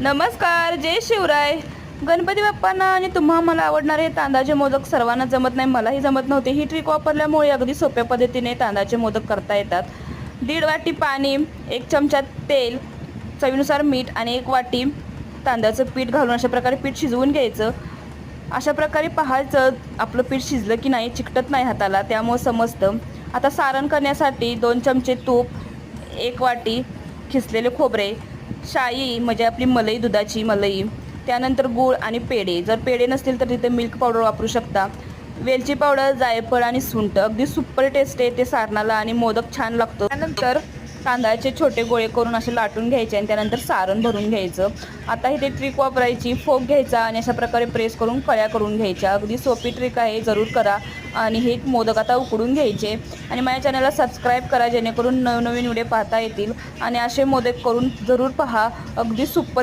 नमस्कार, जय शिवराय. गणपती बाप्पांना आणि तुम्हा मला आवडणारे तांदळाचे मोदक सर्वांना जमत नाही, मलाही जमत नव्हते. ही ट्रिक वापरल्यामुळे अगदी सोप्या पद्धतीने तांदळाचे मोदक करता येतात. 1.5 वाटी पाणी, 1 चमचा तेल, चवीनुसार मीठ आणि 1 वाटी तांदळाचं पीठ घालून अशा प्रकारे पीठ शिजवून घ्यायचं. अशा प्रकारे पाहायचं आपलं पीठ शिजलं की नाही, चिकटत नाही हाताला, त्यामुळे समजतं. आता सारण करण्यासाठी 2 चमचे तूप, 1 वाटी खिसलेले खोबरे, शाई म्हणजे आपली मलाई, दुधाची मलाई, त्यानंतर गूळ आणि पेढे. जर पेढे नसतील तर तिथे मिल्क पावडर वापरू शकता. वेलची पावडर, जायफळ आणि सुंठ. अगदी सुपर टेस्ट येते सारणाला आणि मोदक छान लागतो. त्यानंतर तांदळाचे छोटे गोळे करून असे लाटून घ्यायचे आणि त्यानंतर सारण भरून घ्यायचं. आता इथे ट्रिक वापरायची, फोक घ्यायचा आणि अशा प्रकारे प्रेस करून कळ्या करून घ्यायच्या. अगदी सोपी ट्रिक आहे, जरूर करा. आणि हे मोदक आता उकडून घ्यायचे आणि माझ्या चॅनलला सबस्क्राईब करा जेणेकरून नवनवीन व्हिडिओ पाहता येतील आणि असे मोदक करून जरूर पहा. अगदी सुपर